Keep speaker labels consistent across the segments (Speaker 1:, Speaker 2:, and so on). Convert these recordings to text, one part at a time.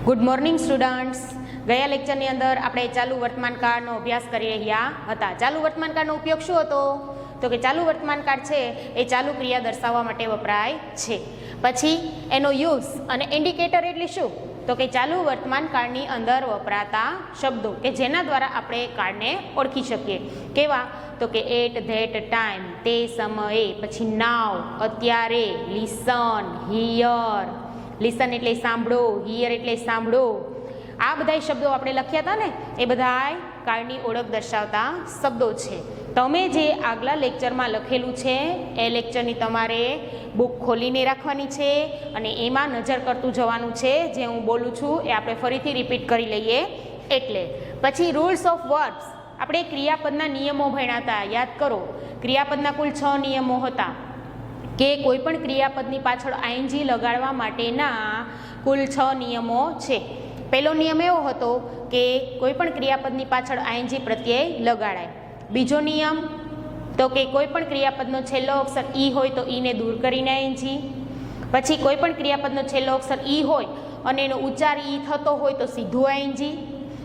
Speaker 1: Good morning students. ગયા લેક્ચરની અંદર આપણે ચાલુ વર્તમાનકાળનો અભ્યાસ કરી રહ્યા હતા. ચાલુ વર્તમાનકાળનો ઉપયોગ શું હતો? તો કે ચાલુ વર્તમાનકાળ છે એ ચાલુ ક્રિયા દર્શાવવા માટે વપરાય છે. પછી એનો યુઝ અને ઇન્ડિકેટર એટલે શું? તો કે ચાલુ વર્તમાનકાળની અંદર વપરાતા શબ્દો કે જેના દ્વારા આપણે કાળને ઓળખી શકીએ. કેવા? તો કે એટ ધેટ ટાઈમ, તે સમયે. પછી નાવ, અત્યારે. Listen, here. લિસન એટલે સાંભળો, હિયર એટલે સાંભળો. આ બધા શબ્દો આપણે લખ્યા હતા ને, એ બધા કાળની ઓળખ દર્શાવતા શબ્દો છે. તમે જે આગલા લેક્ચરમાં લખેલું છે એ લેક્ચરની તમારે બુક ખોલીને રાખવાની છે અને એમાં નજર કરતું જવાનું છે. જે હું બોલું છું એ આપણે ફરીથી રિપીટ કરી લઈએ. એટલે પછી રૂલ્સ ઓફ વર્બ્સ, આપણે ક્રિયાપદના નિયમો ભણ્યા હતા. યાદ કરો, ક્રિયાપદના કુલ 6 નિયમો હતા કે કોઈ પણ ક્રિયાપદની પાછળ આઈએનજી લગાડવા માટેના કુલ 6 નિયમો છે. પહેલો નિયમ એવો હતો કે કોઈ પણ ક્રિયાપદની પાછળ આઈએનજી પ્રત્યય લગાડાય. બીજો નિયમ તો કે કોઈ પણ ક્રિયાપદનો છેલ્લો અક્ષર ઈ હોય તો ઈને દૂર કરીને આઈએનજી. પછી કોઈ પણ ક્રિયાપદનો છેલ્લો અક્ષર ઈ હોય અને એનો ઉચ્ચાર ઈ થતો હોય તો સીધું આઈએનજી.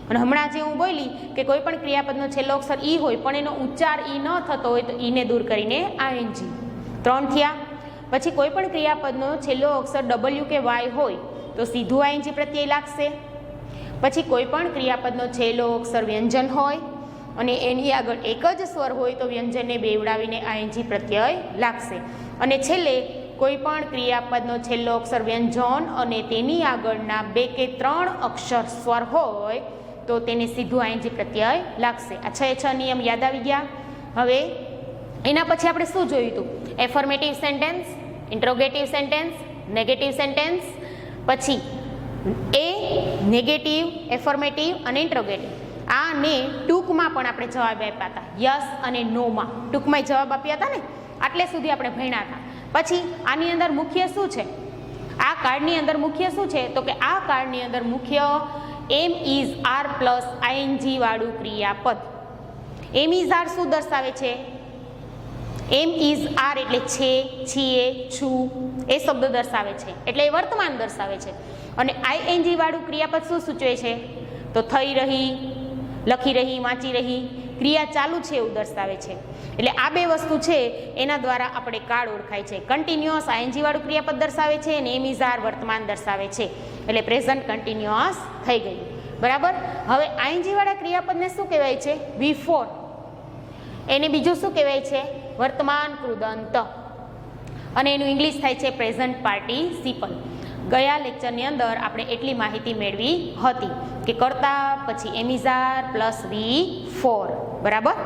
Speaker 1: અને હમણાં જે હું બોલી કે કોઈ પણ ક્રિયાપદનો છેલ્લો અક્ષર ઈ હોય પણ એનો ઉચ્ચાર ઈ ન થતો હોય તો ઈને દૂર કરીને આઈએનજી. 3 થયા. પછી કોઈ પણ ક્રિયાપદનો છેલ્લો અક્ષર ડબલ્યુ કે વાય હોય તો સીધું આઈએનજી પ્રત્યય લાગશે. પછી કોઈ પણ ક્રિયાપદનો છેલ્લો અક્ષર વ્યંજન હોય અને એની આગળ એક જ સ્વર હોય તો વ્યંજનને બેવડાવીને આઈએનજી પ્રત્યય લાગશે. અને છેલ્લે કોઈ પણ ક્રિયાપદનો છેલ્લો અક્ષર વ્યંજન અને તેની આગળના 2 કે 3 અક્ષર સ્વર હોય તો તેને સીધું આઈએનજી પ્રત્યય લાગશે. આ 6 નિયમ યાદ આવી ગયા. હવે એના પછી આપણે શું જોયું હતું? Affirmative sentence, interrogative sentence, negative sentence. પછી એ નેગેટિવ, એફર્મેટિવ અને ઇન્ટ્રોગેટિવ. આને ટૂંકમાં પણ આપણે જવાબ આપ્યા હતા. યસ અને નોમાં ટૂંકમાં જવાબ આપ્યા હતા ને, આટલે સુધી આપણે ભણ્યા હતા. પછી આની અંદર મુખ્ય શું છે? આ કાર્ડની અંદર મુખ્ય શું છે? તો કે આ કાર્ડની અંદર મુખ્ય એમ ઇઝ આર પ્લસ આઈએનજી વાળું ક્રિયાપદ. એમ ઇઝ આર શું દર્શાવે છે? એમ ઇઝ આર એટલે છે, છીએ, છું એ શબ્દ દર્શાવે છે, એટલે એ વર્તમાન દર્શાવે છે. અને આઈએનજી વાળું ક્રિયાપદ શું સૂચવે છે? તો થઈ રહી, લખી રહી, વાંચી રહી, ક્રિયા ચાલુ છે એવું દર્શાવે છે. એટલે આ 2 વસ્તુ છે એના દ્વારા આપણે કાળ ઓળખાય છે. કન્ટિન્યુઅસ આઈએનજી વાળું ક્રિયાપદ દર્શાવે છે અને એમ ઇઝ આર વર્તમાન દર્શાવે છે, એટલે પ્રેઝન્ટ કન્ટિન્યુઅસ થઈ ગયું. બરાબર. હવે આઈએનજી વાળા ક્રિયાપદને શું કહેવાય છે? બિફોર. એને બીજું શું કહેવાય છે? વર્તમાન કૃદંત. અને એનું ઇંગ્લિશ થાય છે પ્રેઝન્ટ પાર્ટિસિપલ. ગયા લેક્ચરની અંદર આપણે એટલી માહિતી મેળવી હતી કે કર્તા પછી એમ ઇઝ આર પ્લસ V4. બરાબર.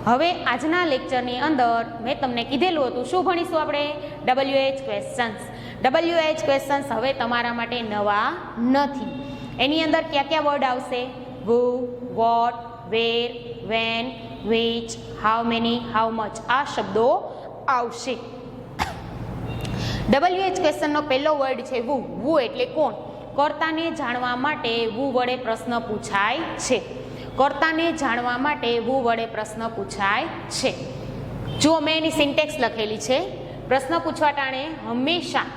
Speaker 1: હવે આજના લેક્ચરની અંદર મેં તમને કીધેલું હતું શું ભણીશું આપણે? WH questions. WH ક્વેશ્ચન્સ હવે તમારા માટે નવા નથી. એની અંદર કયા કયા વર્ડ આવશે? who, what, where, when, which, how many, how much આ શબ્દો આવશે. WH ક્વેશ્ચનનો પહેલો વર્ડ છે વુ. વુ એટલે કોણ? કર્તાને જાણવા માટે વુ વડે પ્રશ્ન પૂછાય છે. કર્તાને જાણવા માટે વુ વડે પ્રશ્ન પૂછાય છે. જો મેં એની સિન્ટેક્સ લખેલી છે. પ્રશ્ન પૂછવા ટાણે હંમેશા,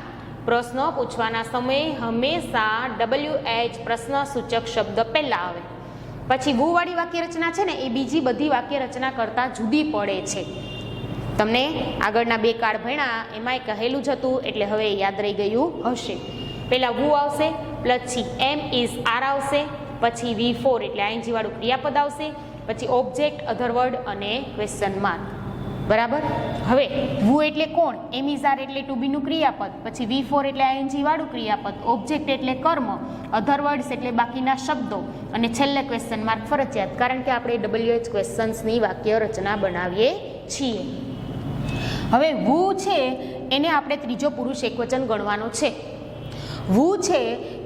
Speaker 1: પ્રશ્ન પૂછવાના સમયે હંમેશા WH પ્રશ્ન સૂચક શબ્દ પહેલા આવે. પછી વુ વાળી વાક્ય રચના છે ને એ બીજી બધી વાક્ય રચના કરતાં જુદી પડે છે. તમને આગળના 2 કાળ ભણ્યા એમાંય કહેલું જ હતું, એટલે હવે યાદ રહી ગયું હશે. પહેલાં વુ આવશે, પછી એમ ઇઝ આર આવશે, પછી V4 એટલે આઈએનજી વાળું ક્રિયાપદ આવશે, પછી ઓબ્જેક્ટ, અધરવર્ડ અને ક્વેશ્ચન માર્ક. બરાબર. હવે વુ એટલે કોણ? એમ ઇઝ આર એટલે ટુ બીનું ક્રિયાપદ, પછી V4 એટલે આઈએનજી વાળું ક્રિયાપદ, ઓબ્જેક્ટ એટલે કર્મ, અધરવર્ડ્સ એટલે બાકીના શબ્દો અને છેલ્લે ક્વેશ્ચન માર્ક ફરજિયાત, કારણ કે આપણે WH ક્વેશ્ચન્સની વાક્ય રચના બનાવીએ છીએ. હવે વુ છે એને આપણે ત્રીજો પુરુષ એકવચન ગણવાનો છે. વુ છે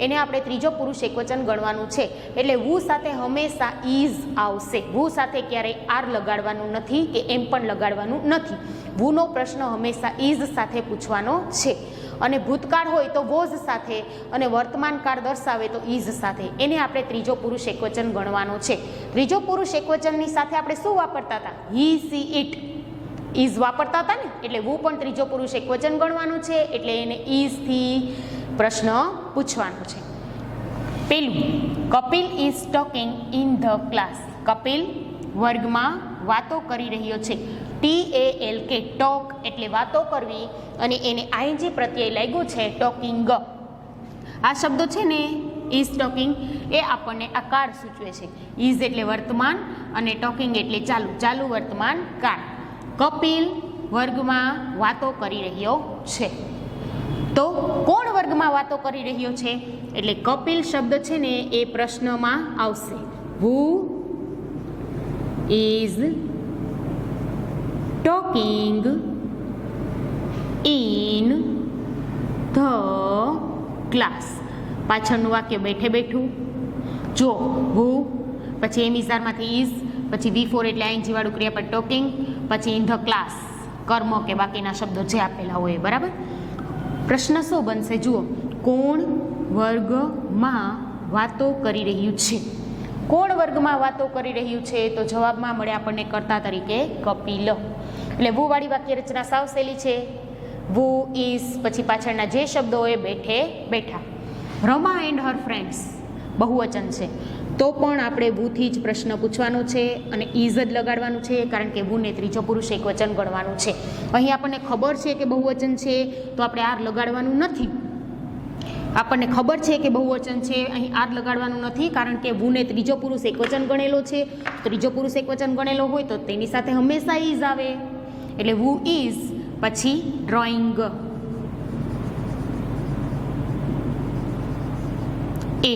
Speaker 1: એને આપણે ત્રીજો પુરુષ એકવચન ગણવાનું છે. એટલે વુ સાથે હંમેશા ઇઝ આવશે. વુ સાથે ક્યારેય આર લગાડવાનું નથી કે એમ પણ લગાડવાનું નથી. વુનો પ્રશ્ન હંમેશા ઇઝ સાથે પૂછવાનો છે. અને ભૂતકાળ હોય તો વોઝ સાથે અને વર્તમાન કાળ દર્શાવે તો ઇઝ સાથે. એને આપણે ત્રીજો પુરુષ એકવચન ગણવાનો છે. ત્રીજો પુરુષ એકવચનની સાથે આપણે શું વાપરતા હતા? હી, સી, ઇટ, ઇઝ વાપરતા હતા ને, એટલે વુ પણ ત્રીજો પુરુષ એકવચન ગણવાનું છે. એટલે એને ઇઝથી પ્રશ્ન પૂછવાનો છે. પેલું, Kapil is talking in the class. Kapil વર્ગમાં વાતો કરી રહ્યો છે. TALK ટોક એટલે વાતો કરવી અને એને આઈએનજી પ્રત્યય લાગ્યું છે ટોકિંગ. આ શબ્દો છે ને ઇઝ ટોકિંગ એ આપણને આ કાળ સૂચવે છે. ઇઝ એટલે વર્તમાન અને ટોકિંગ એટલે ચાલુ, ચાલુ વર્તમાન કાળ. કપિલ વર્ગમાં વાતો કરી રહ્યો છે. તો કોણ વર્ગમાં વાતો કરી રહ્યો છે? એટલે કપિલ શબ્દ છે ને એ પ્રશ્નમાં આવશે. Who is talking in the class. પાછળનું વાક્ય બેઠે બેઠું. જો હુ, પછી એમિઝારમાંથી ઇઝ, પછી V4 એટલે આઈએનજી વાળું ક્રિયાપદ ટોકિંગ, પછી ઇન ધ ક્લાસ કર્મ કે બાકીના શબ્દો જે આપેલા હોય. બરાબર. પ્રશ્ન શું બનશે? જુઓ, કોણ વર્ગમાં વાતો કરી રહ્યું છે? કોણ વર્ગમાં વાતો કરી રહ્યું છે? તો જવાબમાં મળે આપણને કર્તા તરીકે કપિલ. એટલે વુ વાળી વાક્ય રચના સાવ સહેલી છે. વુ ઇઝ પછી પાછળના જે શબ્દો હોય બેઠે બેઠા. રમા એન્ડ હર ફ્રેન્ડ્સ બહુવચન છે તો પણ આપણે વુથી જ પ્રશ્ન પૂછવાનો છે અને ઇઝ જ લગાડવાનું છે, કારણ કે વુને ત્રીજો પુરુષ એકવચન ગણવાનું છે. અહીં આપણને ખબર છે કે બહુવચન છે તો આપણે આર લગાડવાનું નથી. આપણને ખબર છે કે બહુવચન છે, અહીં આર લગાડવાનું નથી, કારણ કે વુને ત્રીજો પુરુષ એકવચન ગણેલો છે. ત્રીજો પુરુષ એકવચન ગણેલો હોય તો તેની સાથે હંમેશા ઇઝ આવે. એટલે વુ ઇઝ પછી ડ્રોઈંગ. એ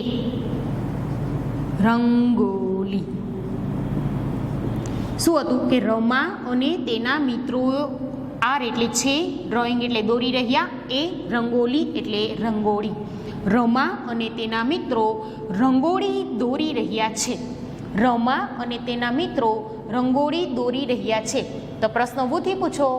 Speaker 1: રંગોલી. શું હતું કે રમા અને તેના મિત્રો, આર એટલે છે, ડ્રોઈંગ એટલે દોરી રહ્યા, એ રંગોલી એટલે રંગોળી. રમા અને તેના મિત્રો રંગોળી દોરી રહ્યા છે. રમા અને તેના મિત્રો રંગોળી દોરી રહ્યા છે. તો પ્રશ્ન વુથી પૂછો.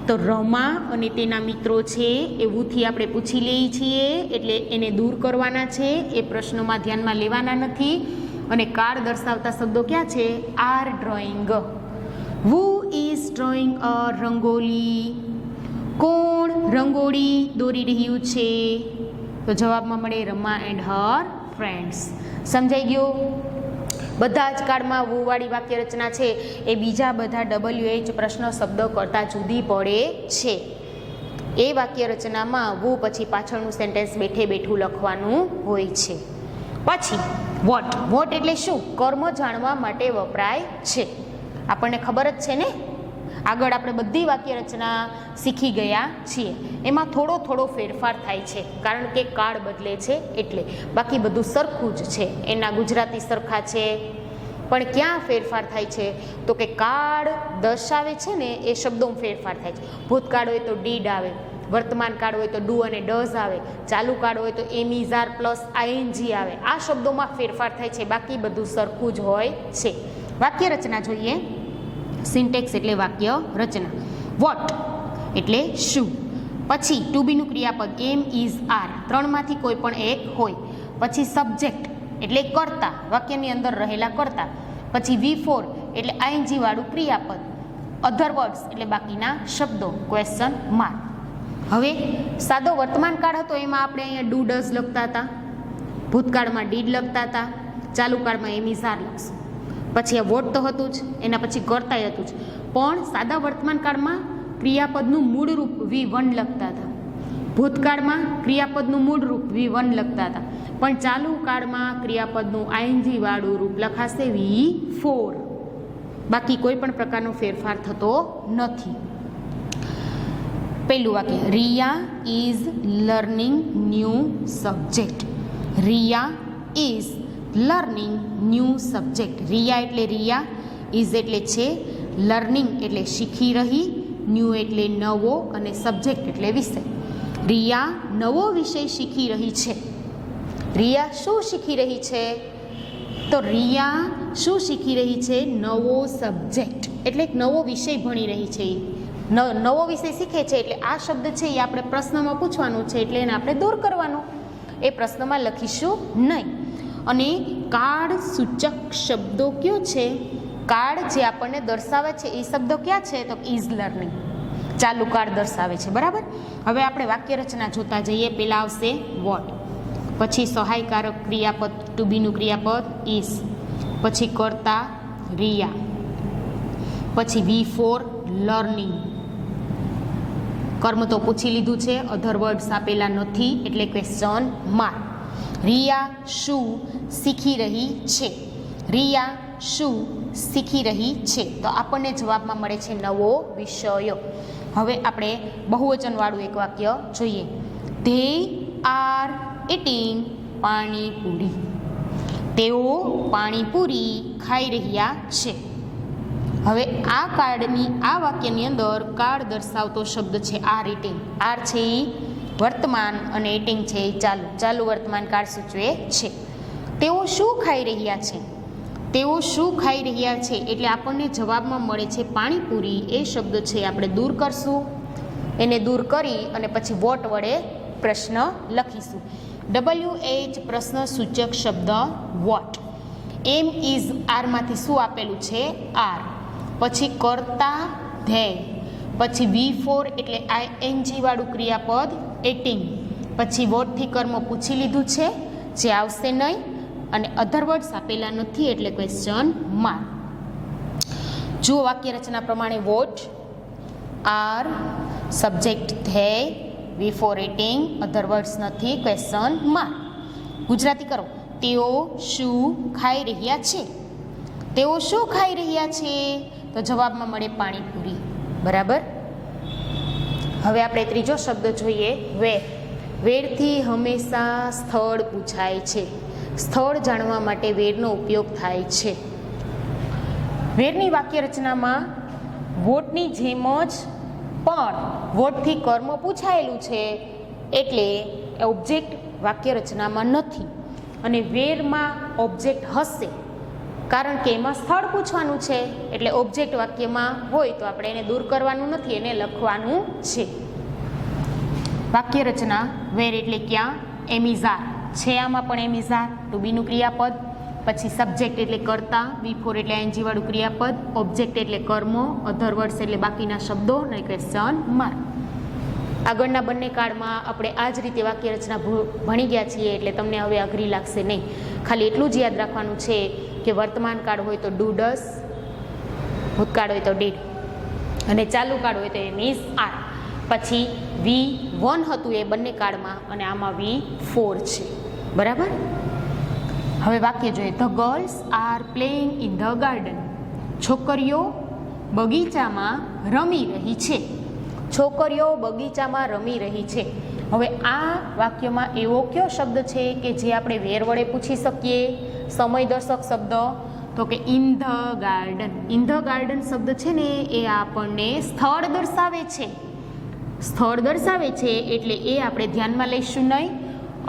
Speaker 1: તો રમા અને તેના મિત્રો છે એવુંથી આપણે પૂછી લઈએ છીએ, એટલે એને દૂર કરવાના છે. એ પ્રશ્નોમાં ધ્યાનમાં લેવાના નથી. અને કાળ દર્શાવતા શબ્દો ક્યાં છે? Are drawing. Who is drawing a rangoli. કોણ રંગોળી દોરી રહ્યું છે? તો જવાબમાં મળે રમા એન્ડ હર ફ્રેન્ડ્સ. સમજાઈ ગયું? બધા જ કાળમાં વુ વાળી વાક્ય રચના છે એ બીજા બધા WH પ્રશ્ન શબ્દ કરતાં જુદી પડે છે. એ વાક્ય રચનામાં વુ પછી પાછળનું સેન્ટેન્સ બેઠે બેઠું લખવાનું હોય છે. પછી વોટ. વોટ એટલે શું? કર્મ જાણવા માટે વપરાય છે. આપણને ખબર જ છે ને, આગળ આપણે બધી વાક્ય રચના શીખી ગયા છીએ. એમાં થોડો થોડો ફેરફાર થાય છે, કારણ કે કાળ બદલે છે એટલે. બાકી બધું સરખું જ છે. એના ગુજરાતી સરખા છે, પણ ક્યાં ફેરફાર થાય છે? તો કે કાળ દર્શાવે છે ને એ શબ્દોમાં ફેરફાર થાય છે. ભૂતકાળ હોય તો ડીડ આવે, વર્તમાન કાળ હોય તો ડુ અને ડઝ આવે, ચાલુ કાળ હોય તો એમ ઇઝ આર પ્લસ આઈએનજી આવે. આ શબ્દોમાં ફેરફાર થાય છે, બાકી બધું સરખું જ હોય છે. વાક્ય રચના જોઈએ. સિન્ટેક્સ એટલે વાક્ય રચના. વોટ એટલે શું. પછી ટુ બીનું ક્રિયાપદ એમ ઇઝ આર, ત્રણમાંથી કોઈ પણ એક હોય. પછી સબ્જેક્ટ એટલે કર્તા, વાક્યની અંદર રહેલા કર્તા. પછી V4 એટલે આઈએનજી વાળું ક્રિયાપદ. અધર વર્ડ્સ એટલે બાકીના શબ્દો. Question mark. હવે સાદો વર્તમાન કાળ હતો એમાં આપણે અહીંયા ડુ ડઝ લખતા હતા, ભૂતકાળમાં ડીડ લખતા હતા, ચાલુ કાળમાં એમ ઇઝ આર લખશું. પછી આ વોટ તો હતું જ, એના પછી કર્તાય હતું જ. પણ સાદા વર્તમાન કાળમાં ક્રિયાપદનું મૂળ રૂપ V1 લખતા હતા, ભૂતકાળમાં ક્રિયાપદનું મૂળ રૂપ V1 લખતા હતા, પણ ચાલુ કાળમાં ક્રિયાપદનું આઈએનજી વાળું રૂપ લખાશે V4. બાકી કોઈ પણ પ્રકારનો ફેરફાર થતો નથી. પહેલું વાક્ય, Riya is learning new subject. Riya is learning new subject. Riya એટલે રિયા, ઇઝ એટલે છે, લર્નિંગ એટલે શીખી રહી, ન્યૂ એટલે નવો અને સબ્જેક્ટ એટલે વિષય. રિયા નવો વિષય શીખી રહી છે. રિયા શું શીખી રહી છે? તો રિયા શું શીખી રહી છે? નવો સબ્જેક્ટ એટલે એક નવો વિષય ભણી રહી છે. નવો વિષય શીખે છે એટલે આ શબ્દ છે એ આપણે પ્રશ્નમાં પૂછવાનું છે, એટલે એને આપણે દૂર કરવાનો. એ પ્રશ્નમાં લખીશું નહીં. અને કાળ સૂચક શબ્દો કયો છે? કાળ જે આપણને દર્શાવે છે એ શબ્દો ક્યાં છે? તો ઇઝ લર્નિંગ, ચાલુ કાળ દર્શાવે છે. બરાબર. હવે આપણે વાક્ય રચના જોતા જઈએ. પહેલાં આવશે વોટ. પછી સહાયકારક ક્રિયાપદ ટુ બીનું ક્રિયાપદ ઇઝ, પછી કર્તા રિયા, પછી V4 લર્નિંગ. કર્મ તો પૂછી લીધું છે, અધર વર્ડ્સ આપેલા નથી એટલે ક્વેશ્ચન માર્ક. રિયા શું શીખી રહી છે? રિયા શું શીખી રહી છે? તો આપણને જવાબમાં મળે છે નવો વિષયો. હવે આપણે બહુવચનવાળું એક વાક્ય જોઈએ. They are eating panipuri. તેઓ પાણીપુરી ખાઈ રહ્યા છે. હવે આ કાર્ડની આ વાક્યની અંદર કાર્ડ દર્શાવતો શબ્દ છે આર ઇટિંગ. આર છે એ વર્તમાન અને ઇટિંગ છે એ ચાલુ. ચાલુ વર્તમાન કાળ સૂચવે છે. તેઓ શું ખાઈ રહ્યા છે? તેઓ શું ખાઈ રહ્યા છે એટલે આપણને જવાબમાં મળે છે પાણીપુરી. એ શબ્દ છે આપણે દૂર કરશું, એને દૂર કરી અને પછી વોટ વડે પ્રશ્ન લખીશું. WH પ્રશ્ન સૂચક શબ્દ વોટ. એમ ઇઝ આરમાંથી શું આપેલું છે? આર. પછી કર્તા ધેય, પછી V4 એટલે ING વાળું ક્રિયાપદ એટિંગ, પછી વોટથી કર્મ પૂછી લીધું છે જે આવશે નહીં, અને અધર વર્ડ્સ આપેલા નથી એટલે ક્વેશ્ચન માર્ક. જુઓ વાક્ય રચના પ્રમાણે what, are, subject they, V4 eating, other words નથી ક્વેશ્ચન માર્ક. ગુજરાતી કરો. તેઓ શું ખાઈ રહ્યા છે? તેઓ શું ખાઈ રહ્યા છે? તો જવાબમાં મળે પાણીપુરી. બરાબર. હવે આપણે ત્રીજો શબ્દ જોઈએ વેર. વેરથી હંમેશા સ્થળ પૂછાય છે. સ્થળ જાણવા માટે વેરનો ઉપયોગ થાય છે. વેરની વાક્ય રચનામાં વોટની જેમ જ પણ વોટથી કર્મ પૂછાયેલું છે એટલે ઓબ્જેક્ટ વાક્ય રચનામાં નથી, અને વેરમાં ઓબ્જેક્ટ હશે કારણ કે એમાં સ્થળ પૂછવાનું છે એટલે ઓબ્જેક્ટ વાક્યમાં હોય તો આપણે એને દૂર કરવાનું નથી, એને લખવાનું છે. વાક્ય રચના વેર એટલે ક્યાં? એમિઝાર છે, આમાં પણ એમિઝાર ટુ બીનું ક્રિયાપદ, પછી સબ્જેક્ટ એટલે કર્તા, V4 એટલે ING વાળું ક્રિયાપદ, ઓબ્જેક્ટ એટલે કર્મો, અધર વર્ડ્સ એટલે બાકીના શબ્દો અને ક્વેશ્ચન માર્ક. આગળના બંને કાળમાં આપણે આ જ રીતે વાક્ય રચના ભણી ગયા છીએ એટલે તમને હવે અઘરી લાગશે નહીં. ખાલી એટલું જ યાદ રાખવાનું છે કે વર્તમાન કાળ હોય તો ડુ ડસ, ભૂતકાળ હોય તો ડીડ, અને ચાલુ કાળ હોય તો એમ ઇઝ આર. પછી V1 હતું એ બંને કાળમાં અને આમાં V4 છે. બરાબર. હવે વાક્ય જોઈએ. The girls are playing in the garden. છોકરીઓ બગીચામાં રમી રહી છે. છોકરીઓ બગીચામાં રમી રહી છે. હવે આ વાક્યમાં એવો કયો શબ્દ છે કે જે આપણે વેર વડે પૂછી શકીએ? સમય દર્શક શબ્દ, તો કે in the garden. In the garden શબ્દ છે ને એ આપણને સ્થળ દર્શાવે છે. સ્થળ દર્શાવે છે એટલે એ આપણે ધ્યાનમાં લઈશું નહીં,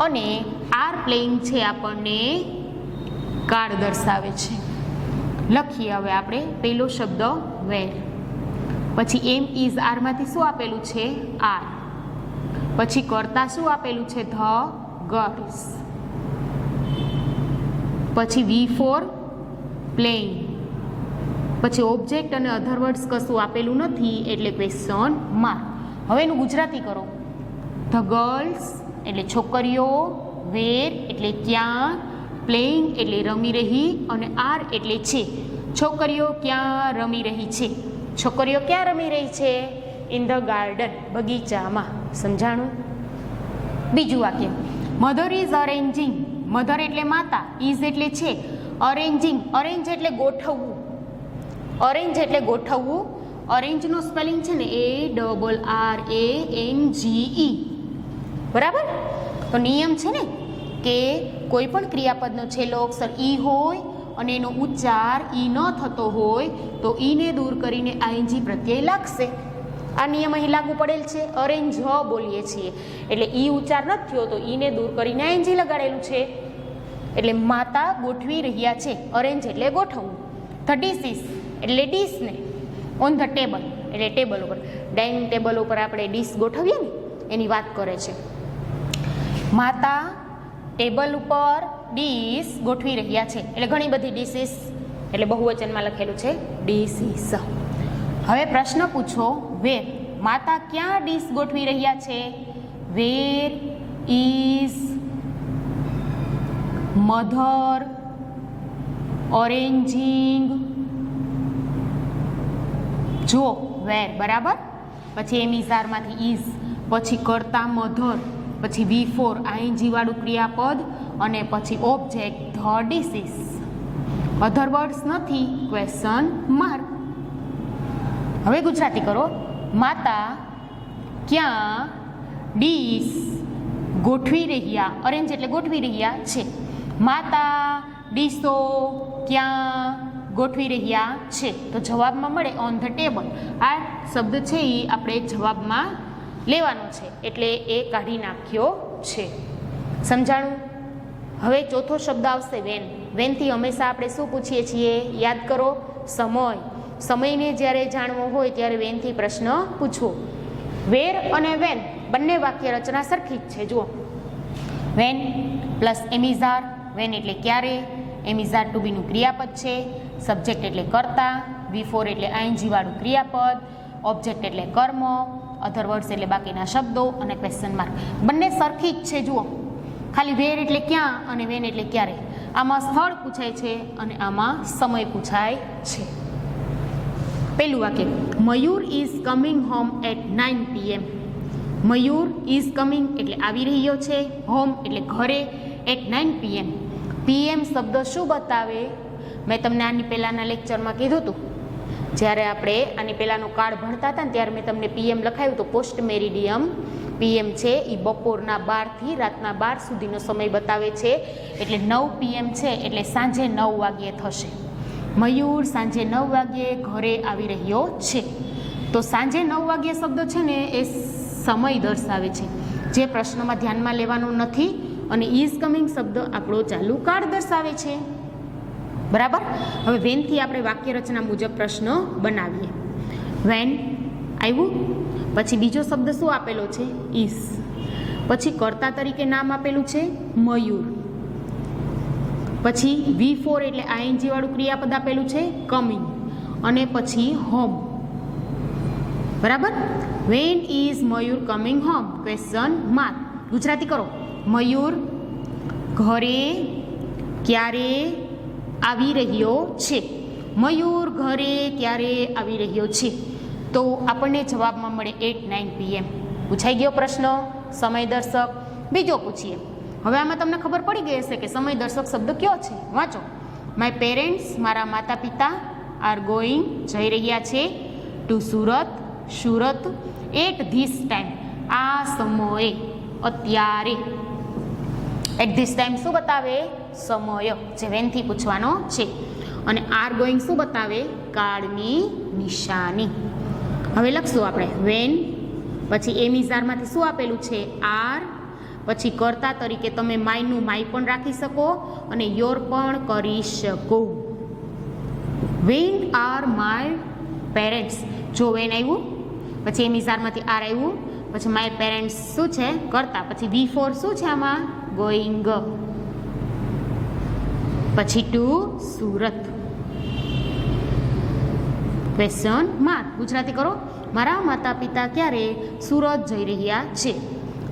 Speaker 1: અને આર પ્લેઇંગ છે આપણને કાળ દર્શાવે છે. લખીએ હવે આપણે પહેલો શબ્દ વેર. પછી એમ ઇઝ આરમાંથી શું આપેલું છે? આર. પછી કર્તા શું આપેલું છે? The girls. પછી V4 પ્લેઇંગ. પછી ઓબ્જેક્ટ અને અધર વર્ડ્સ કશું આપેલું નથી એટલે ક્વેશ્ચન માર્ક. હવે એનું ગુજરાતી કરો. ધ ગર્લ્સ એટલે છોકરીઓ, વેર એટલે ક્યાં, પ્લેઇંગ એટલે રમી રહી, અને આર એટલે છે. છોકરીઓ ક્યાં રમી રહી છે? છોકરીઓ ક્યાં રમી રહી છે? ઇન ધ ગાર્ડન, બગીચામાં. સમજાણું? બીજું વાક્ય. Mother is arranging. મધર એટલે માતા, ઇઝ એટલે છે, અરેન્જિંગ, અરેન્જ એટલે ગોઠવવું. અરેન્જ એટલે ગોઠવવું. અરેન્જનો સ્પેલિંગ છે ને ARRANGE. બરાબર. તો નિયમ છે ને કે કોઈ પણ ક્રિયાપદનો છેલ્લો અક્ષર ઈ હોય અને એનો ઉચ્ચાર ઈ ન થતો હોય તો ઈને દૂર કરીને ING પ્રત્યય લાગશે. આ નિયમ અહીં લાગુ પડેલ છે. અરેન્જ બોલીએ છીએ એટલે ઈ ઉચ્ચાર નથી થયો તો ઈને દૂર કરીને ING લગાડેલું છે. એટલે માતા ગોઠવી રહ્યા છે. અરેન્જ એટલે ગોઠવવું. ધ ડીસીસ એટલે ડીશને, ઓન ધ ટેબલ એટલે ટેબલ ઉપર, ડાઇનિંગ ટેબલ ઉપર આપણે ડીશ ગોઠવીએ ને એની વાત કરે છે. માતા ટેબલ ઉપર ડીશ ગોઠવી રહ્યા છે એટલે ઘણી બધી ડીશીસ એટલે બહુવચનમાં લખેલું છે ડીશીસ. હવે પ્રશ્ન પૂછો વેર. માતા ક્યાં ડીશ ગોઠવી રહ્યા છે? વેર ઇઝ મધર, ઓરેન્જિંગ, જો વેર, બરાબર. પછી એમિઝારમાંથી ઇઝ, પછી કરતા મધર, પછી V4 આઈએનજી વાળું ક્રિયાપદ અને પછી object the disease. Other words નથી, ક્વેશ્ચન માર્ક. હવે ગુજરાતી કરો. માતા ક્યાં ડીશ ગોઠવી રહ્યા, ઓરેન્જ એટલે ગોઠવી રહ્યા છે. માતા ડીશો ક્યાં ગોઠવી રહ્યા છે. તો જવાબમાં મળે ઓન ધ ટેબલ. આ શબ્દ છે એ આપણે જવાબમાં લેવાનો છે એટલે એ કાઢી નાખ્યો છે. સમજાણું? હવે ચોથો શબ્દ આવશે વેન. વેનથી હંમેશા આપણે શું પૂછીએ છીએ? યાદ કરો, સમય. સમયને જ્યારે જાણવો હોય ત્યારે વેનથી પ્રશ્ન પૂછવો. વેર અને વેન બંને વાક્ય રચના સરખી જ છે. જુઓ, વેન પ્લસ એમિઝાર. વેન એટલે ક્યારે, એમિઝાર ટુ બીનું ક્રિયાપદ છે, સબ્જેક્ટ એટલે કર્તા, V4 એટલે આઈએનજી વાળું ક્રિયાપદ, ઓબ્જેક્ટ એટલે કર્મ, અધર વર્ડ્સ એટલે બાકીના શબ્દો અને ક્વેશ્ચન માર્ક. બંને સરખી જ છે. જુઓ, ખાલી વેર એટલે ક્યાં અને વેન એટલે ક્યારે. આમાં સ્થળ પૂછાય છે અને આમાં સમય પૂછાય છે. પહેલું વાક્ય, Mayur is coming home at 9 PM. Mayur is coming એટલે આવી રહ્યો છે, હોમ એટલે ઘરે, એટ 9 PM. PM શબ્દ શું બતાવે? મેં તમને આની પહેલાંના લેક્ચરમાં કીધું હતું, જ્યારે આપણે આની પહેલાંનો કાળ ભણતા હતા ને ત્યારે મેં તમને PM લખાયું હતું. પોસ્ટ મેરિડિયમ PM છે એ બપોરના 12 થી રાતના 12 સુધીનો સમય બતાવે છે. એટલે 9 PM છે એટલે સાંજે 9 વાગ્યે થશે. મયુર સાંજે 9 વાગ્યે ઘરે આવી રહ્યો છે. તો સાંજે 9 વાગ્યે શબ્દ છે ને એ સમય દર્શાવે છે, જે પ્રશ્નમાં ધ્યાનમાં લેવાનો નથી. અને ઇઝ કમિંગ શબ્દ આપણો ચાલુ કાળ દર્શાવે છે. બરાબર. હવે વેનથી આપણે વાક્ય રચના મુજબ પ્રશ્ન બનાવીએ. વેન આવ્યું, પછી બીજો શબ્દ શું આપેલો છે? ઇઝ. પછી કર્તા તરીકે નામ આપેલું છે મયુર. પછી V4 એટલે આઈએનજી વાળું ક્રિયાપદ આપેલું છે કમિંગ, અને પછી હોમ. બરાબર. When is Mayur coming home? Question mark. Gujarati કરો. મયુર ઘરે ક્યારે આવી રહ્યો છે? મયુર ઘરે ક્યારે આવી રહ્યો છે? તો આપણને જવાબમાં મળે એટ 9 PM. પૂછાઈ ગયો પ્રશ્ન, સમય દર્શક. બીજો પૂછીએ. હવે આમાં તમને ખબર પડી ગઈ હશે કે સમય દર્શક શબ્દ કયો છે. વાંચો. માય પેરેન્ટ્સ, મારા માતા પિતા, આર ગોઈંગ જઈ રહ્યા છે, to Surat, Surat, at this time આ સમયે, અત્યારે. એટ ધીસ ટાઈમ શું બતાવે? સમય, જે વેનથી પૂછવાનો છે. અને આર ગોઈંગ શું બતાવે? કાળની નિશાની. હવે લખશું આપણે વેન, પછી એમિઝારમાંથી શું આપેલું છે? આર, પછી કર્તા તરીકે તમે માયનું માય પણ રાખી શકો અને યોર પણ કરી શકો. Van are my parents. જો વેન આવ્યું, પછી એમિઝારમાંથી આર આવ્યું, પછી માય પેરેન્ટ્સ શું છે? કર્તા. પછી V4 શું છે આમાં? ગોઈંગ. પછી to Surat. Question mark. Gujarati કરો. મારા માતા પિતા ક્યારે સુરત જઈ રહ્યા છે?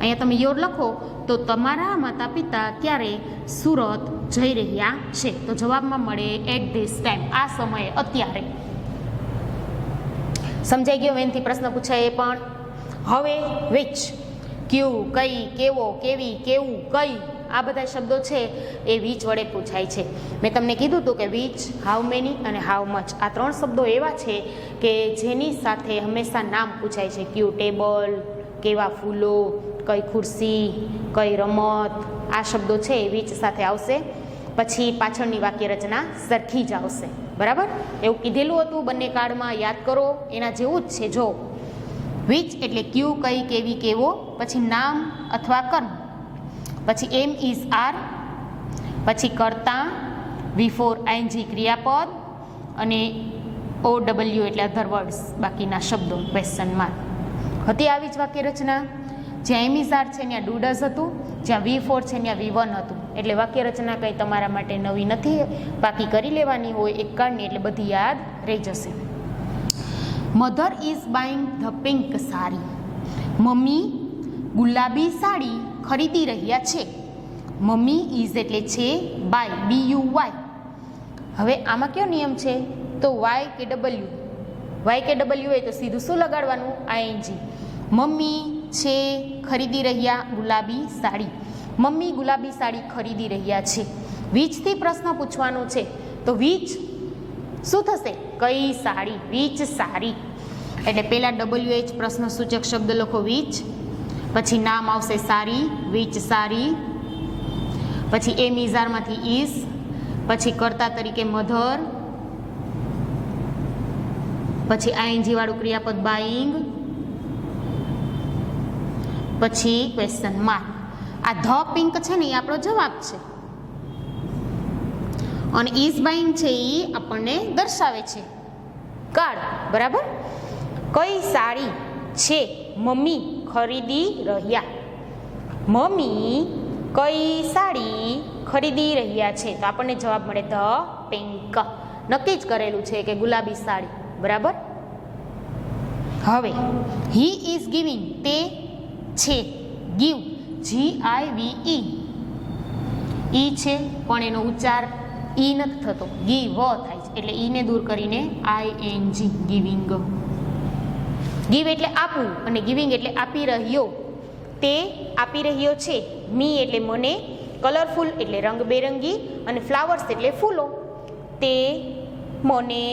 Speaker 1: અહીંયા તમે યોર લખો તો તમારા માતા પિતા ક્યારે સુરત જઈ રહ્યા છે? તો જવાબમાં મળે એટ ધીસ ટાઈમ, આ સમયે, અત્યારે. સમજાઈ ગયો વેનથી પ્રશ્ન પૂછાય એ પણ. હવે વિચ, ક્યુ, કઈ, કેવો, કેવી, કેવું, કઈ, આ બધા શબ્દો છે એ વિચ વડે પૂછાય છે. મેં તમને કીધું હતું કે વિચ, હાઉ મેની અને હાઉ મચ આ 3 શબ્દો એવા છે કે જેની સાથે હંમેશા નામ પૂછાય છે. ક્યુ ટેબલ, કેવા ફૂલો, કઈ ખુરશી, કઈ રમત, આ શબ્દો છે એ વિચ સાથે આવશે. પછી પાછળની વાક્ય રચના સરખી જ આવશે. બરાબર. એવું કીધેલું હતું બંને કાળમાં, યાદ કરો. એના જેવું જ છે. જો વિચ એટલે ક્યુ, કઈ, કેવી, કેવો, પછી નામ અથવા કર્મ, પછી એમ ઇઝ આર, પછી કર્તા, V4 આઈએનજી ક્રિયાપદ અને OW એટલે અધર વર્ડ્સ, બાકીના શબ્દો, ક્વેશ્ચન માર્ક. હતી આવી જ વાક્ય રચના. જ્યાં એમ ઇઝ આર છે ત્યાં ડુ ડઝ હતું, જ્યાં V4 છે ત્યાં V1 હતું. એટલે વાક્ય રચના કંઈ તમારા માટે નવી નથી, બાકી કરી લેવાની હોય એક કાળની, એટલે બધી યાદ રહી જશે. Mother is buying the pink sari. Mummy ગુલાબી સાડી ખરીદી રહ્યા છે. મમ્મી ઇઝ એટલે છે બાય, BUY. હવે આમાં કયો નિયમ છે? તો વાય કે ડબલ્યુ હોય તો સીધું શું લગાડવાનું? ING. મમ્મી છે ખરીદી રહ્યા ગુલાબી સાડી, મમ્મી ગુલાબી સાડી ખરીદી રહ્યા છે. વીચથી પ્રશ્ન પૂછવાનો છે તો વીચ શું થશે? કઈ સાડી? વીચ સાડી. એટલે પહેલાં WH પ્રશ્ન સૂચક શબ્દ લખો વીચ, પછી નામ આવશે સારી, વીચ સારી, પછી એમ ઇઝારમાંથી ઇઝ, પછી કર્તા તરીકે મધર, પછી ING વાળું ક્રિયાપદ બાઈંગ, પછી ક્વેશ્ચન માર્ક. આ ધ પિંક છે ને એ આપણો જવાબ છે અને ઇઝ બાઈંગ છે એ આપણને દર્શાવે છે કાર્ડ. બરાબર. કઈ સાડી છે મમ્મી ખરીદી રહ્યા? મમ્મી કઈ સાડી ખરીદી રહ્યા છે? તો આપણને જવાબ મળે ધ પિંક. નક્કી જ કરેલું છે કે ગુલાબી સાડી. બરાબર. હવે હી ઇઝ ગિવિંગ, તે છે, ગીવ GIVE, ઈ છે પણ એનો ઉચ્ચાર ઈ નથી થતો, ગીવ થાય છે એટલે ઈને દૂર કરીને ING, ગિવિંગ. ગીવ એટલે આપવું અને ગિવિંગ એટલે આપી રહ્યો. તે આપી રહ્યો છે. મી એટલે મને, કલરફુલ એટલે રંગબેરંગી અને ફ્લાવર્સ એટલે ફૂલો. તે મને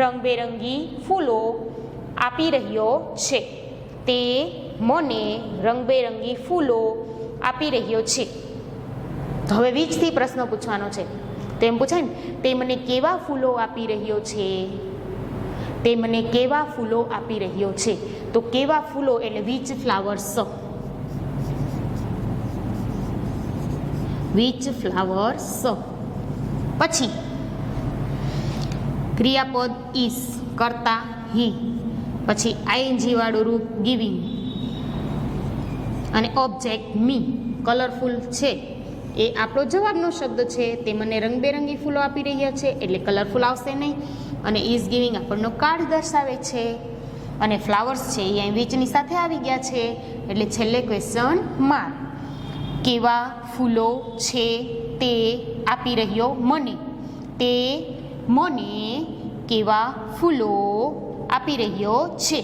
Speaker 1: રંગબેરંગી ફૂલો આપી રહ્યો છે. તે મને રંગબેરંગી ફૂલો આપી રહ્યો છે. તો હવે વીજથી પ્રશ્ન પૂછવાનો છે. તો એમ પૂછાય ને, તે મને કેવા ફૂલો આપી રહ્યો છે? તે મને કેવા ફૂલો આપી રહ્યો છે? તો કેવા ફૂલો એટલે વિચ ફ્લાવર્સ, વિચ ફ્લાવર્સ. પછી ક્રિયાપદ ઇઝ, કર્તા હી, પછી ING વાળું રૂપ ગિવિંગ અને ઓબ્જેક્ટ મી. કલરફુલ છે એ આપણો જવાબનો શબ્દ છે. તે મને રંગબેરંગી ફૂલો આપી રહ્યા છે એટલે કલરફુલ આવશે નહીં. અને ઇઝ ગિવિંગ આપણનો કાર્ડ દર્શાવે છે. અને ફ્લાવર્સ છે એ અહીં વીચની સાથે આવી ગયા છે એટલે છેલ્લે ક્વેશ્ચન માર્ક. કેવા ફૂલો છે તે આપી રહ્યો મને? તે મને કેવા ફૂલો આપી રહ્યો છે?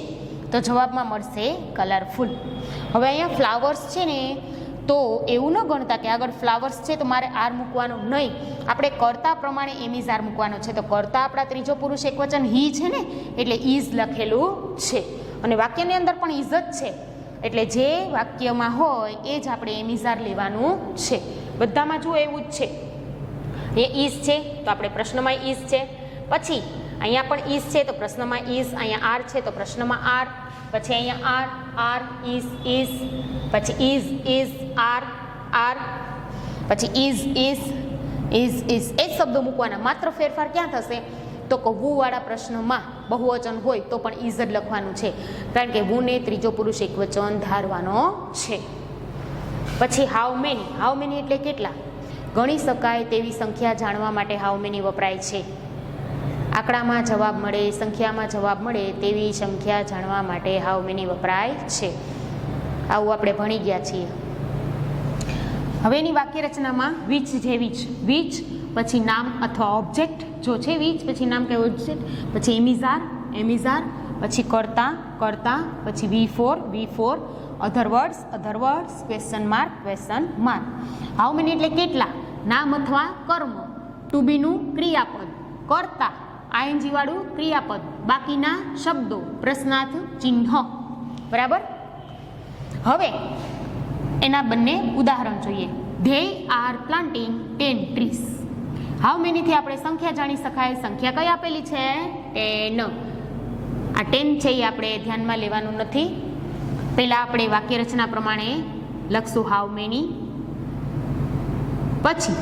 Speaker 1: તો જવાબમાં મળશે કલરફુલ. હવે અહીંયા ફ્લાવર્સ છે ને, તો એવું ન ગણતા કે આગળ ફ્લાવર્સ છે તો મારે આર મૂકવાનો નહીં. આપણે કર્તા પ્રમાણે એમ ઇઝ આર મૂકવાનો છે. તો કર્તા આપણા ત્રીજો પુરુષ એકવચન હી છે ને એટલે ઇઝ લખેલું છે અને વાક્યની અંદર પણ ઇઝ જ છે. એટલે જે વાક્યમાં હોય એ જ આપણે એમ ઇઝ આર લેવાનું છે. બધામાં જુઓ એવું જ છે. એ ઇઝ છે તો આપણે પ્રશ્નમાં ઇઝ છે, પછી અહીંયા પણ ઇઝ છે તો પ્રશ્નમાં ઇઝ, અહીંયા આર છે તો પ્રશ્નમાં આર, પછી અહીંયા આર ઇઝ, પછી ઇઝ આર, પછી ઇઝ એ જ શબ્દો મૂકવાના. માત્ર ફેરફાર ક્યાં થશે? તો કે વુવાળા પ્રશ્નમાં બહુવચન હોય તો પણ ઇઝ જ લખવાનું છે, કારણ કે વુને ત્રીજો પુરુષ એકવચન ધારવાનો છે. પછી હાઉ મેની એટલે કેટલા? ગણી શકાય તેવી સંખ્યા જાણવા માટે હાઉ મેની વપરાય છે. આંકડામાં જવાબ મળે, સંખ્યામાં જવાબ મળે તેવી સંખ્યા જાણવા માટે હાઉ મેની વપરાય છે. આવું આપણે ભણી ગયા છીએ. હવે એની વાક્ય રચનામાં વીચ જેવી જ, વીચ પછી નામ અથવા ઓબ્જેક્ટ જો છે, વીચ પછી નામ કે ઓબ્જેક્ટ, પછી એમિઝાર, પછી કર્તા, પછી V4, other words, question mark. How many એટલે કેટલા? નામ અથવા કર્મ, ટુ બીનું ક્રિયાપદ, કર્તા ING વાળું ક્રિયાપદ, બાકીના શબ્દો પ્રશ્નાર્થ ચિહ્ન. બરાબર. હવે એના બંને ઉદાહરણ જોઈએ. They are planting 10 trees. How મેનીથી આપણે સંખ્યા જાણી શકાય. સંખ્યા કઈ આપેલી છે? 10. આ 10 છે એ આપણે ધ્યાનમાં લેવાનું નથી. પહેલાં આપણે વાક્ય રચના પ્રમાણે લખશું હાઉ મેની. પછી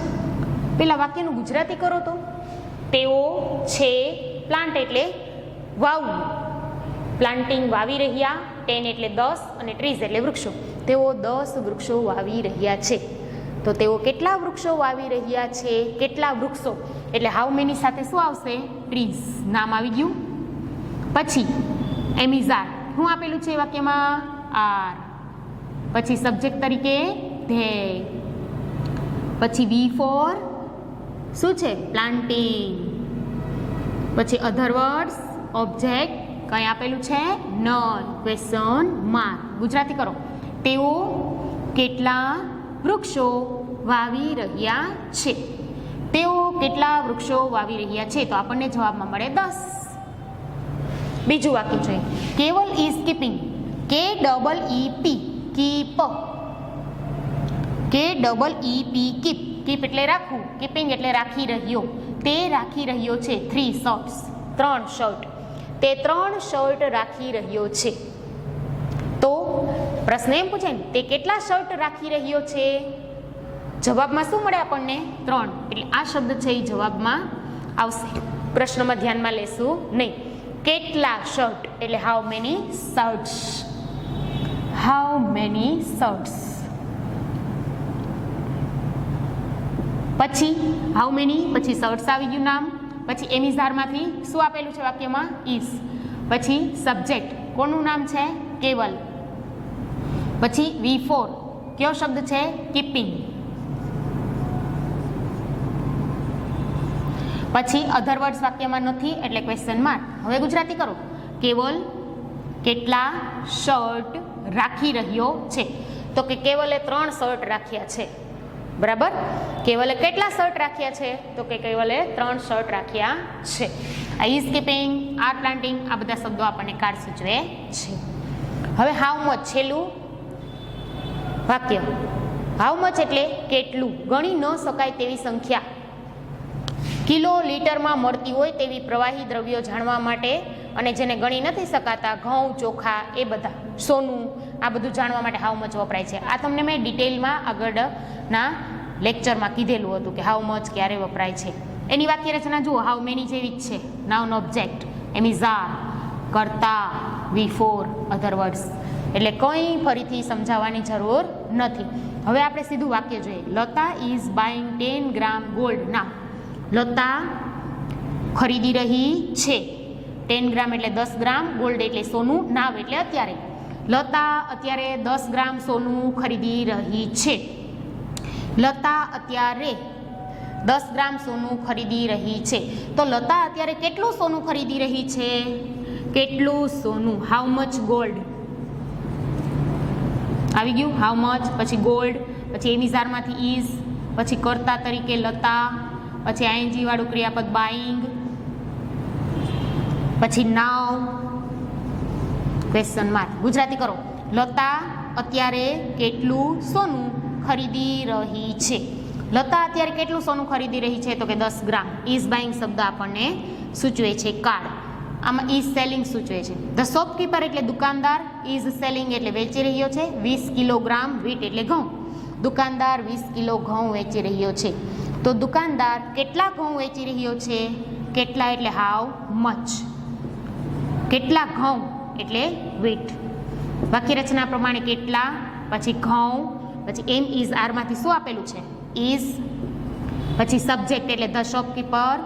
Speaker 1: પહેલાં વાક્યનું ગુજરાતી કરો તો તેઓ છે, પ્લાન્ટ એટલે વાવવું, પ્લાન્ટિંગ વાવી રહ્યા, 10 એટલે 10 અને ટ્રીઝ એટલે વૃક્ષો. તેઓ 10 વૃક્ષો વાવી રહ્યા છે. તો તેઓ કેટલા વૃક્ષો વાવી રહ્યા છે? કેટલા વૃક્ષો એટલે હાઉ મેની સાથે શું આવશે? ટ્રીઝ. નામ આવી ગયું. પછી એમિઝાર શું આપેલું છે વાક્યમાં? આર. પછી સબ્જેક્ટ તરીકે ધે. પછી વી ફોર શું છે? પ્લાન્ટિંગ. પછી અધર વર્ડ્સ ઓબ્જેક્ટ કઈ આપેલું છે? નન. Question mark. ગુજરાતી કરો. તેઓ કેટલા વૃક્ષો વાવી રહ્યા છે? તેઓ કેટલા વૃક્ષો વાવી રહ્યા છે? તો આપણને જવાબમાં મળે 10. બીજું વાક્ય છે કેવલ is keeping. KEEP keep. KEEP keep. Keep એટલે રાખવું, કીપિંગ એટલે રાખી રહ્યો. તે રાખી રહ્યો છે 3 શર્ટ્સ. 3 શર્ટ. તે 3 શર્ટ રાખી રહ્યો છે. તો પ્રશ્ન એમ પૂછે ને તે કેટલા શર્ટ રાખી રહ્યો છે? જવાબમાં શું મળે આપણને? 3. એટલે આ શબ્દ છે એ જવાબમાં આવશે. પ્રશ્નમાં ધ્યાનમાં લેશું નહીં. કેટલા શર્ટ એટલે how many shirts. How many shirts. પછી હાઉ મેની, પછી શર્ટ્સ આવી ગયું નામ, પછી એમિઝારમાંથી શું આપેલું છે વાક્યમાં? ઇઝ. પછી સબ્જેક્ટ કોનું નામ છે? કેવલ. પછી V4 કયો શબ્દ છે? કીપિંગ. પછી અધર વર્ડ્સ વાક્યમાં નથી એટલે ક્વેશ્ચન માર્ક. હવે ગુજરાતી કરો. કેવલ કેટલા શર્ટ રાખી રહ્યો છે? તો કે કેવલે 3 શર્ટ રાખ્યા છે. બરાબર. કેવલે કેટલા શર્ટ રાખ્યા છે? તો કે કેવલે 3 શર્ટ રાખ્યા છે. આ ઇઝ કીપિંગ, આર પ્લાન્ટિંગ, આ બધા શબ્દો આપણને કાર્ડ સૂચવે છે. હવે હાઉ મચ છેલ્લું વાક્ય. હાઉ મચ એટલે કેટલું, ગણી ન શકાય તેવી સંખ્યા. કિલો લીટરમાં મળતી હોય તેવી પ્રવાહી દ્રવ્યો જાણવા માટે અને જેને ગણી નથી શકાતા ઘઉં, ચોખા, એ બધા, સોનું, આ બધું જાણવા માટે હાઉ મચ વપરાય છે. આ તમને મેં ડિટેલમાં આગળના લેક્ચરમાં કીધેલું હતું કે હાઉ મચ ક્યારે વપરાય છે. એની વાક્ય રચના જુઓ. હાઉ મેની જેવી જ છે. નાઉન ઓબ્જેક્ટ, એમિઝાર, કર્તા, V4, અધર વર્ડ્સ. એટલે કંઈ ફરીથી સમજાવવાની જરૂર નથી. હવે આપણે સીધું વાક્ય જોઈએ. Lata is buying 10 gram gold now. Lata ખરીદી રહી છે 10 ગ્રામ એટલે 10 ગ્રામ, ગોલ્ડ એટલે સોનું, નાવ એટલે અત્યારે. લતા અત્યારે 10 ગ્રામ સોનું ખરીદી રહી છે. લતા અત્યારે 10 ગ્રામ સોનું ખરીદી રહી છે. તો લતા અત્યારે કેટલું સોનું ખરીદી રહી છે? કેટલું સોનું? હાઉ મચ ગોલ્ડ આવી ગયું. હાઉ મચ, પછી ગોલ્ડ, પછી એમિઝારમાંથી ઇઝ, પછી કર્તા તરીકે લતા, પછી આઈએનજી વાળું ક્રિયાપદ બાઇંગ, પછી નાવ, ક્વેશ્ચન માર્ક. ગુજરાતી કરો. લતા અત્યારે કેટલું સોનું ખરીદી રહી છે? લતા અત્યારે કેટલું સોનું ખરીદી રહી છે? તો કે 10 ગ્રામ. ઇઝ બાઇંગ શબ્દ આપણને સૂચવે છે કાર્ડ. આમાં ઇઝ સેલિંગ સૂચવે છે. ધ શોપકીપર એટલે દુકાનદાર, ઇઝ સેલિંગ એટલે વેચી રહ્યો છે. 20 કિલોગ્રામ વીટ એટલે ઘઉં. દુકાનદાર 20 કિલો ઘઉં વેચી રહ્યો છે. તો દુકાનદાર કેટલા ઘઉં વેચી રહ્યો છે? કેટલા એટલે હાઉ મચ. કેટલા ઘઉં એટલે વીટ. વાક્ય રચના પ્રમાણે કેટલા, પછી ઘઉં, પછી એમ ઇઝ આરમાંથી શું આપેલું છે? ઇઝ. પછી સબ્જેક્ટ એટલે ધ શોપકીપર,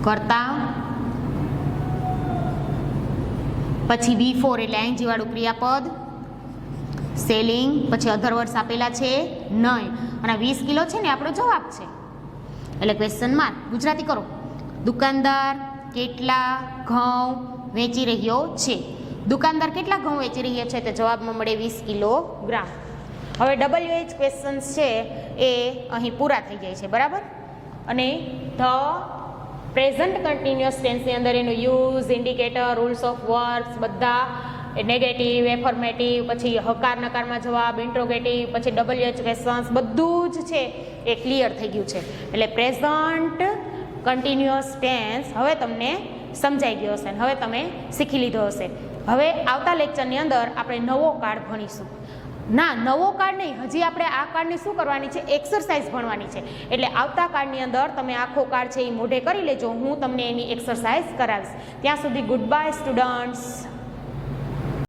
Speaker 1: કર્તા, પછી V4 એટલે આઈએનજી વાળું ક્રિયાપદ, સેલિંગ, પછી અધર વર્ડ્સ આપેલા છે નહીં, અને 20 કિલો છે ને આપણો જવાબ છે એટલે ક્વેશ્ચન માર્ક. ગુજરાતી કરો. દુકાનદાર કેટલા ઘઉં વેચી રહ્યો છે? દુકાનદાર કેટલા ઘઉં વેચી રહ્યા છે? તો જવાબમાં મળે 20 કિલોગ્રામ. હવે WH ક્વેશ્ચન્સ છે એ અહીં પૂરા થઈ જાય છે. બરાબર. અને ધ પ્રેઝન્ટ કન્ટિન્યુઅસ ટેન્સની અંદર એનું use, indicator, rules of verbs બધા નેગેટિવ, એફર્મેટિવ, પછી હકાર નકારમાં જવાબ, ઇન્ટ્રોગેટિવ, પછી WH ક્વેશ્ચન્સ બધું જ છે એ ક્લિયર થઈ ગયું છે. એટલે પ્રેઝન્ટ કન્ટિન્યુઅસ ટેન્સ હવે તમને સમજાઈ ગયો હશે, હવે તમે શીખી લીધો હશે. હવે આવતા લેક્ચરની અંદર આપણે નવો કાર્ડ ભણીશું. ના, નવો કાર્ડ નહીં, હજી આપણે આ કાર્ડની શું કરવાની છે? એક્સરસાઇઝ ભણવાની છે. એટલે આવતા કાર્ડની અંદર તમે આખો કાર્ડ છે એ મોઢે કરી લેજો. હું તમને એની એક્સરસાઇઝ કરાવીશ. ત્યાં સુધી ગુડ બાય સ્ટુડન્ટ્સ.